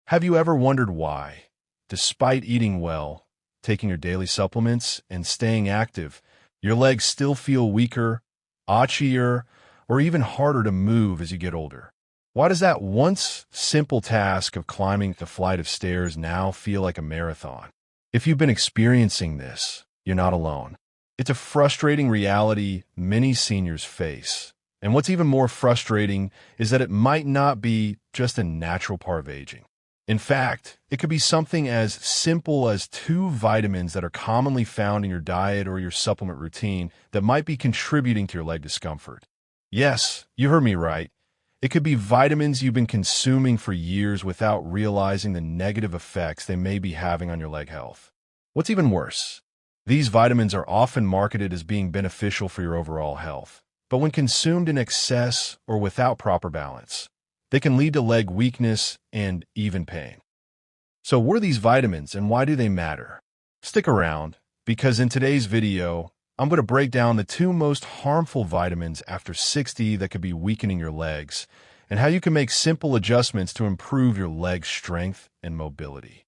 Have you ever wondered why, despite eating well, taking your daily supplements, and staying active, your legs still feel weaker, itchier, or even harder to move as you get older? Why does that once simple task of climbing a flight of stairs now feel like a marathon? If you've been experiencing this, you're not alone. It's a frustrating reality many seniors face. And what's even more frustrating is that it might not be just a natural part of aging. In fact, it could be something as simple as 2 vitamins that are commonly found in your diet or your supplement routine that might be contributing to your leg discomfort. Yes, you heard me right. It could be vitamins you've been consuming for years without realizing the negative effects they may be having on your leg health. What's even worse, these vitamins are often marketed as being beneficial for your overall health, but when consumed in excess or without proper balance, they can lead to leg weakness and even pain. So what are these vitamins and why do they matter? Stick around, because in today's video, I'm going to break down the 2 most harmful vitamins after 60 that could be weakening your legs, and how you can make simple adjustments to improve your leg strength and mobility.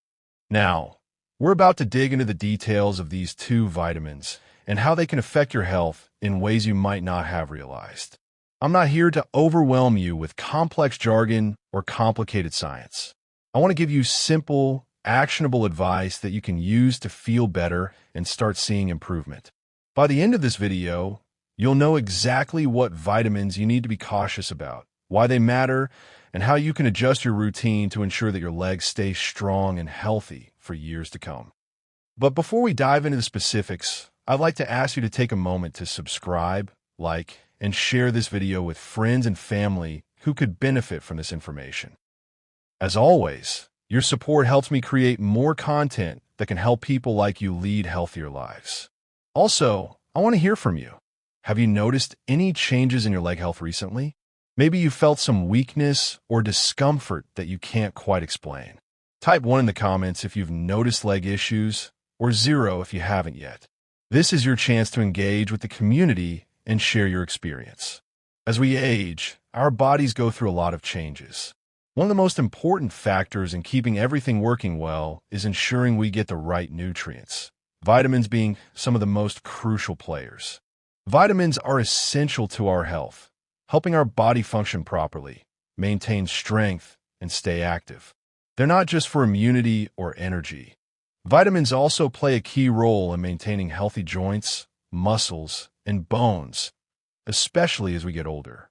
Now, we're about to dig into the details of these 2 vitamins and how they can affect your health in ways you might not have realized. I'm not here to overwhelm you with complex jargon or complicated science. I want to give you simple, actionable advice that you can use to feel better and start seeing improvement. By the end of this video, you'll know exactly what vitamins you need to be cautious about, why they matter, and how you can adjust your routine to ensure that your legs stay strong and healthy for years to come. But before we dive into the specifics, I'd like to ask you to take a moment to subscribe, like, and share this video with friends and family who could benefit from this information. As always, your support helps me create more content that can help people like you lead healthier lives. Also, I want to hear from you. Have you noticed any changes in your leg health recently? Maybe you felt some weakness or discomfort that you can't quite explain. Type 1 in the comments if you've noticed leg issues, or 0 if you haven't yet. This is your chance to engage with the community and share your experience. As we age, our bodies go through a lot of changes. One of the most important factors in keeping everything working well is ensuring we get the right nutrients. Vitamins being some of the most crucial players. Vitamins are essential to our health, helping our body function properly, maintain strength, and stay active. They're not just for immunity or energy. Vitamins also play a key role in maintaining healthy joints, muscles, and bones, especially as we get older.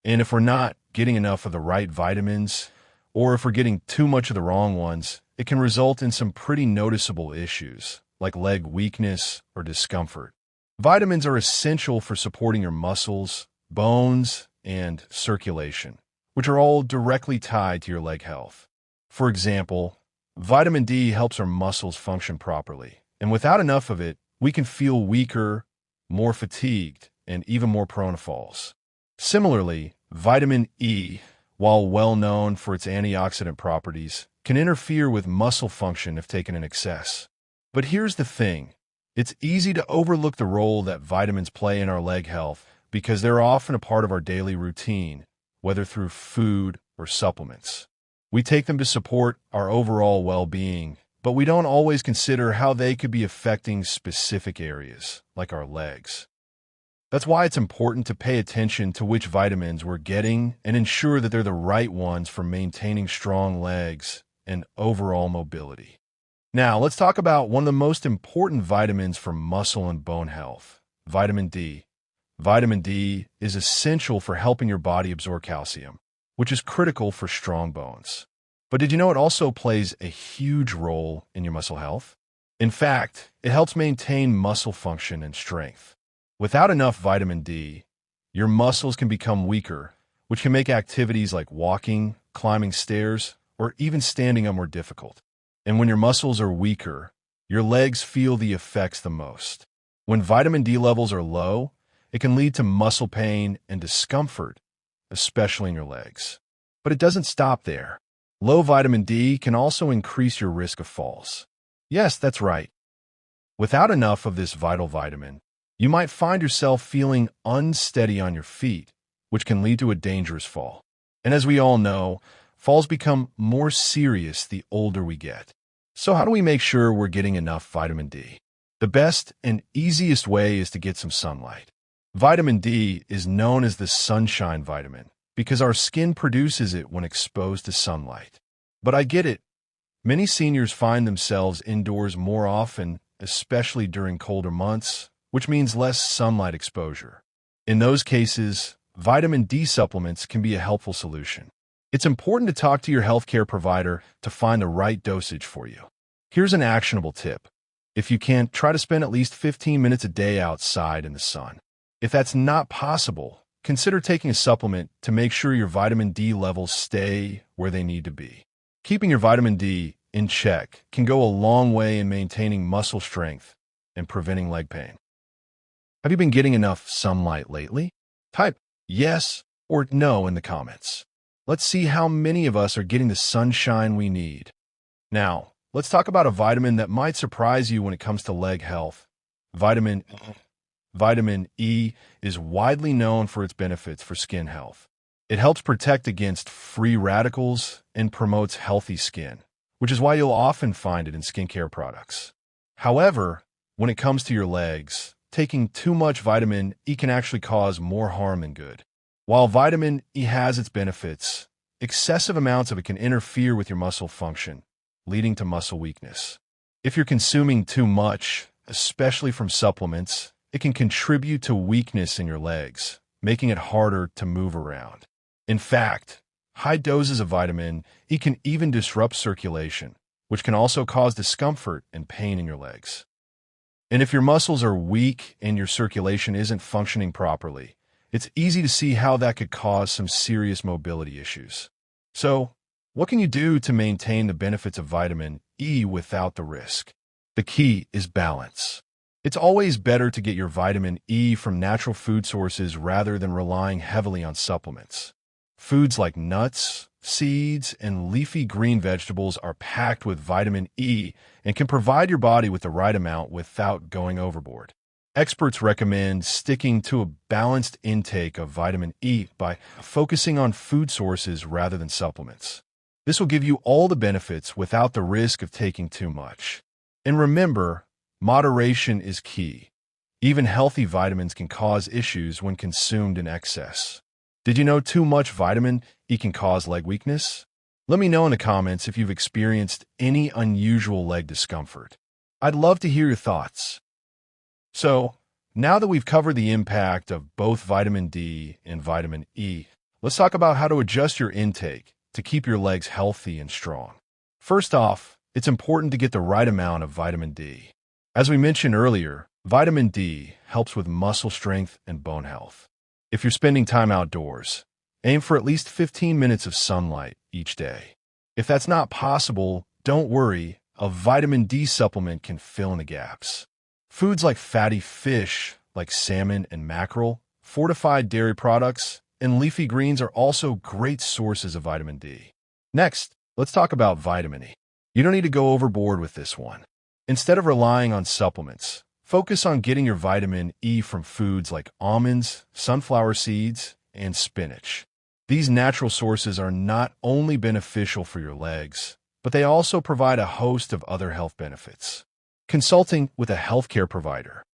And if we're not getting enough of the right vitamins, or if we're getting too much of the wrong ones, it can result in some pretty noticeable issues, like leg weakness or discomfort. Vitamins are essential for supporting your muscles, bones, and circulation, which are all directly tied to your leg health. For example, vitamin D helps our muscles function properly, and without enough of it, we can feel weaker, more fatigued, and even more prone to falls. Similarly, vitamin E, while well known for its antioxidant properties, can interfere with muscle function if taken in excess. But here's the thing. It's easy to overlook the role that vitamins play in our leg health because they're often a part of our daily routine, whether through food or supplements. We take them to support our overall well-being, but we don't always consider how they could be affecting specific areas, like our legs. That's why it's important to pay attention to which vitamins we're getting and ensure that they're the right ones for maintaining strong legs and overall mobility. Now, let's talk about one of the most important vitamins for muscle and bone health, vitamin D. Vitamin D is essential for helping your body absorb calcium, which is critical for strong bones. But did you know it also plays a huge role in your muscle health? In fact, it helps maintain muscle function and strength. Without enough vitamin D, your muscles can become weaker, which can make activities like walking, climbing stairs, or even standing up more difficult. And when your muscles are weaker, your legs feel the effects the most. When vitamin D levels are low, it can lead to muscle pain and discomfort, especially in your legs. But it doesn't stop there. Low vitamin D can also increase your risk of falls. Yes, that's right. Without enough of this vital vitamin, you might find yourself feeling unsteady on your feet, which can lead to a dangerous fall. And as we all know, falls become more serious the older we get. So how do we make sure we're getting enough vitamin D? The best and easiest way is to get some sunlight. Vitamin D is known as the sunshine vitamin because our skin produces it when exposed to sunlight. But I get it. Many seniors find themselves indoors more often, especially during colder months, which means less sunlight exposure. In those cases, vitamin D supplements can be a helpful solution. It's important to talk to your healthcare provider to find the right dosage for you. Here's an actionable tip. If you can, try to spend at least 15 minutes a day outside in the sun. If that's not possible, consider taking a supplement to make sure your vitamin D levels stay where they need to be. Keeping your vitamin D in check can go a long way in maintaining muscle strength and preventing leg pain. Have you been getting enough sunlight lately? Type yes or no in the comments. Let's see how many of us are getting the sunshine we need. Now, let's talk about a vitamin that might surprise you when it comes to leg health. Vitamin E is widely known for its benefits for skin health. It helps protect against free radicals and promotes healthy skin, which is why you'll often find it in skincare products. However, when it comes to your legs, taking too much vitamin E can actually cause more harm than good. While vitamin E has its benefits, excessive amounts of it can interfere with your muscle function, leading to muscle weakness. If you're consuming too much, especially from supplements, it can contribute to weakness in your legs, making it harder to move around. In fact, high doses of vitamin E can even disrupt circulation, which can also cause discomfort and pain in your legs. And if your muscles are weak and your circulation isn't functioning properly, it's easy to see how that could cause some serious mobility issues. So, what can you do to maintain the benefits of vitamin E without the risk? The key is balance. It's always better to get your vitamin E from natural food sources rather than relying heavily on supplements. Foods like nuts, seeds, and leafy green vegetables are packed with vitamin E and can provide your body with the right amount without going overboard. Experts recommend sticking to a balanced intake of vitamin E by focusing on food sources rather than supplements. This will give you all the benefits without the risk of taking too much. And remember, moderation is key. Even healthy vitamins can cause issues when consumed in excess. Did you know too much vitamin E can cause leg weakness? Let me know in the comments if you've experienced any unusual leg discomfort. I'd love to hear your thoughts. So, now that we've covered the impact of both vitamin D and vitamin E, let's talk about how to adjust your intake to keep your legs healthy and strong. First off, it's important to get the right amount of vitamin D. As we mentioned earlier, vitamin D helps with muscle strength and bone health. If you're spending time outdoors, aim for at least 15 minutes of sunlight each day. If that's not possible, don't worry, a vitamin D supplement can fill in the gaps. Foods like fatty fish, like salmon and mackerel, fortified dairy products, and leafy greens are also great sources of vitamin D. Next, let's talk about vitamin E. You don't need to go overboard with this one. Instead of relying on supplements, focus on getting your vitamin E from foods like almonds, sunflower seeds, and spinach. These natural sources are not only beneficial for your legs, but they also provide a host of other health benefits. Consulting with a healthcare provider.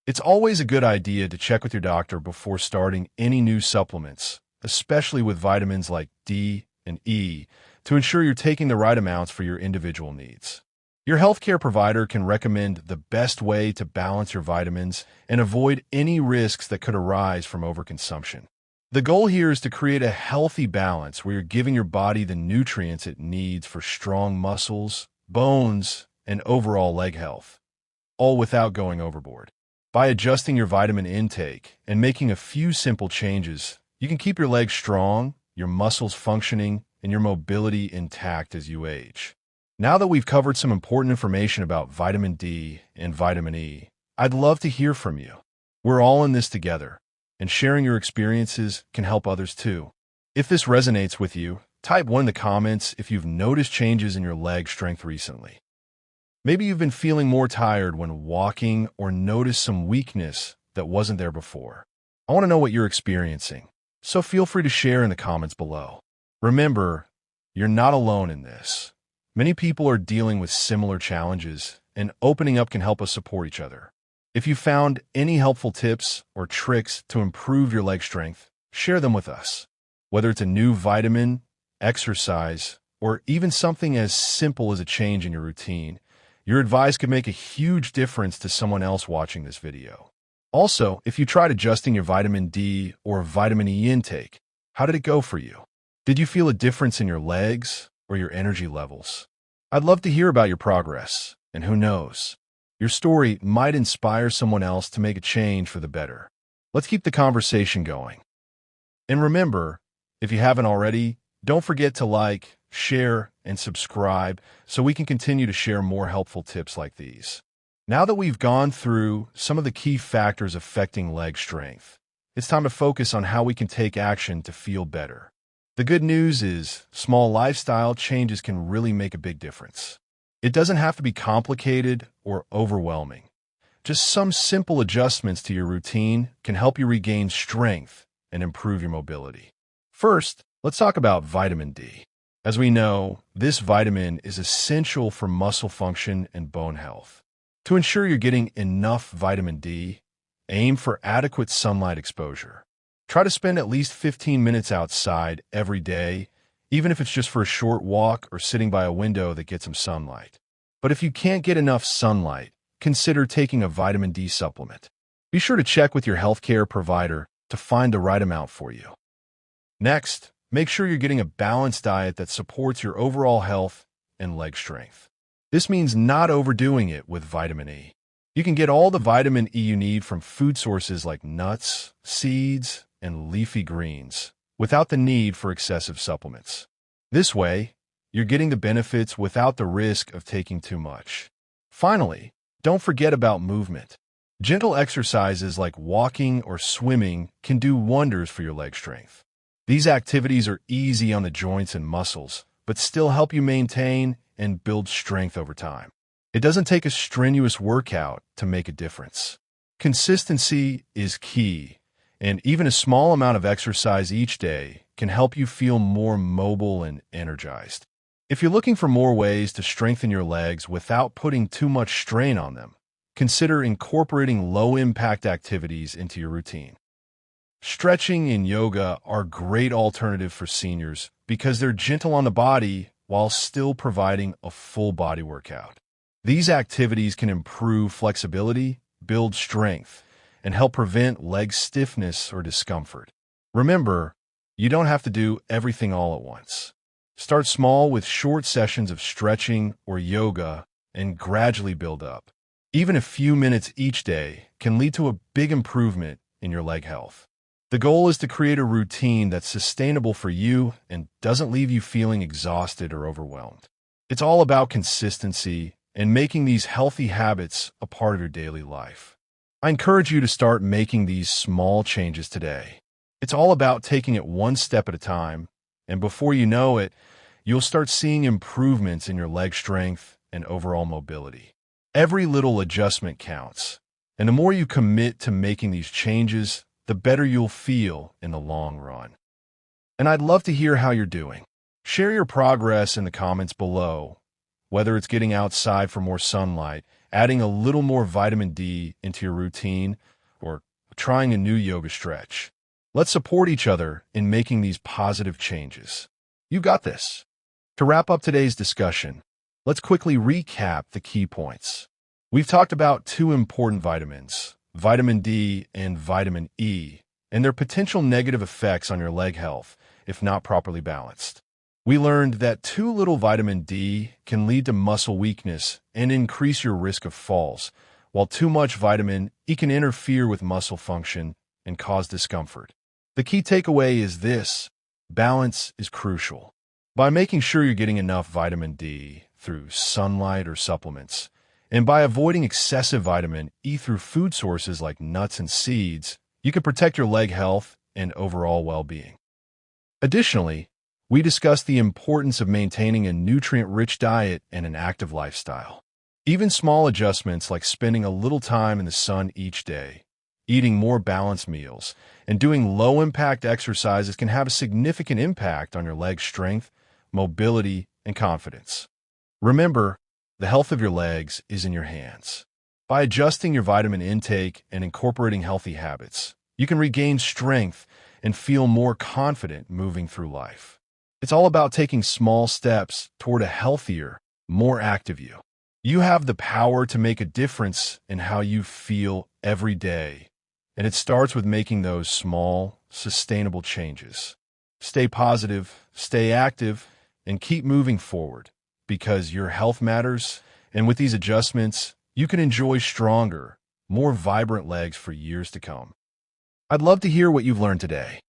It's always a good idea to check with your doctor before starting any new supplements, especially with vitamins like D and E, to ensure you're taking the right amounts for your individual needs. Your healthcare provider can recommend the best way to balance your vitamins and avoid any risks that could arise from overconsumption. The goal here is to create a healthy balance where you're giving your body the nutrients it needs for strong muscles, bones, and overall leg health, all without going overboard. By adjusting your vitamin intake and making a few simple changes, you can keep your legs strong, your muscles functioning, and your mobility intact as you age. Now that we've covered some important information about vitamin D and vitamin E, I'd love to hear from you. We're all in this together, and sharing your experiences can help others too. If this resonates with you, type 1 in the comments if you've noticed changes in your leg strength recently. Maybe you've been feeling more tired when walking or noticed some weakness that wasn't there before. I want to know what you're experiencing, so feel free to share in the comments below. Remember, you're not alone in this. Many people are dealing with similar challenges, and opening up can help us support each other. If you found any helpful tips or tricks to improve your leg strength, share them with us. Whether it's a new vitamin, exercise, or even something as simple as a change in your routine, your advice could make a huge difference to someone else watching this video. Also, if you tried adjusting your vitamin D or vitamin E intake, how did it go for you? Did you feel a difference in your legs or your energy levels? I'd love to hear about your progress, and who knows, your story might inspire someone else to make a change for the better. Let's keep the conversation going. And remember, if you haven't already, don't forget to like, share, and subscribe so we can continue to share more helpful tips like these. Now that we've gone through some of the key factors affecting leg strength, it's time to focus on how we can take action to feel better. The good news is small lifestyle changes can really make a big difference. It doesn't have to be complicated or overwhelming. Just some simple adjustments to your routine can help you regain strength and improve your mobility. First, let's talk about vitamin D. As we know, this vitamin is essential for muscle function and bone health. To ensure you're getting enough vitamin D, aim for adequate sunlight exposure. Try to spend at least 15 minutes outside every day, even if it's just for a short walk or sitting by a window that gets some sunlight. But if you can't get enough sunlight, consider taking a vitamin D supplement. Be sure to check with your healthcare provider to find the right amount for you. Next, make sure you're getting a balanced diet that supports your overall health and leg strength. This means not overdoing it with vitamin E. You can get all the vitamin E you need from food sources like nuts, seeds, and leafy greens, without the need for excessive supplements. This way, you're getting the benefits without the risk of taking too much. Finally, don't forget about movement. Gentle exercises like walking or swimming can do wonders for your leg strength. These activities are easy on the joints and muscles, but still help you maintain and build strength over time. It doesn't take a strenuous workout to make a difference. Consistency is key, and even a small amount of exercise each day can help you feel more mobile and energized. If you're looking for more ways to strengthen your legs without putting too much strain on them, consider incorporating low-impact activities into your routine. Stretching and yoga are a great alternative for seniors because they're gentle on the body while still providing a full body workout. These activities can improve flexibility, build strength, and help prevent leg stiffness or discomfort. Remember, you don't have to do everything all at once. Start small with short sessions of stretching or yoga and gradually build up. Even a few minutes each day can lead to a big improvement in your leg health. The goal is to create a routine that's sustainable for you and doesn't leave you feeling exhausted or overwhelmed. It's all about consistency and making these healthy habits a part of your daily life. I encourage you to start making these small changes today. It's all about taking it one step at a time, and before you know it, you'll start seeing improvements in your leg strength and overall mobility. Every little adjustment counts, and the more you commit to making these changes, the better you'll feel in the long run. And I'd love to hear how you're doing. Share your progress in the comments below, whether it's getting outside for more sunlight, adding a little more vitamin D into your routine, or trying a new yoga stretch. Let's support each other in making these positive changes. You got this. To wrap up today's discussion, let's quickly recap the key points. We've talked about two important vitamins, vitamin D and vitamin E, and their potential negative effects on your leg health if not properly balanced. We learned that too little vitamin D can lead to muscle weakness and increase your risk of falls, while too much vitamin E can interfere with muscle function and cause discomfort. The key takeaway is this: balance is crucial. By making sure you're getting enough vitamin D through sunlight or supplements, and by avoiding excessive vitamin E through food sources like nuts and seeds, you can protect your leg health and overall well-being. Additionally, we discussed the importance of maintaining a nutrient-rich diet and an active lifestyle. Even small adjustments like spending a little time in the sun each day, eating more balanced meals, and doing low-impact exercises can have a significant impact on your leg strength, mobility, and confidence. Remember, the health of your legs is in your hands. By adjusting your vitamin intake and incorporating healthy habits, you can regain strength and feel more confident moving through life. It's all about taking small steps toward a healthier, more active you. You have the power to make a difference in how you feel every day, and it starts with making those small, sustainable changes. Stay positive, stay active, and keep moving forward because your health matters, and with these adjustments, you can enjoy stronger, more vibrant legs for years to come. I'd love to hear what you've learned today.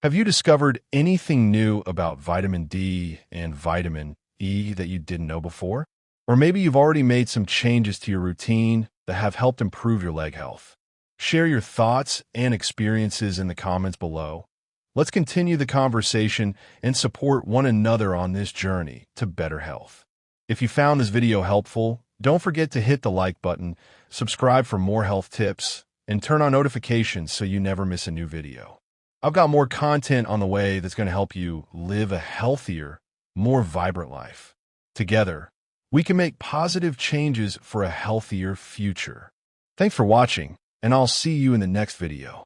Have you discovered anything new about vitamin D and vitamin E that you didn't know before? Or maybe you've already made some changes to your routine that have helped improve your leg health. Share your thoughts and experiences in the comments below. Let's continue the conversation and support one another on this journey to better health. If you found this video helpful, don't forget to hit the like button, subscribe for more health tips, and turn on notifications so you never miss a new video. I've got more content on the way that's going to help you live a healthier, more vibrant life. Together, we can make positive changes for a healthier future. Thanks for watching, and I'll see you in the next video.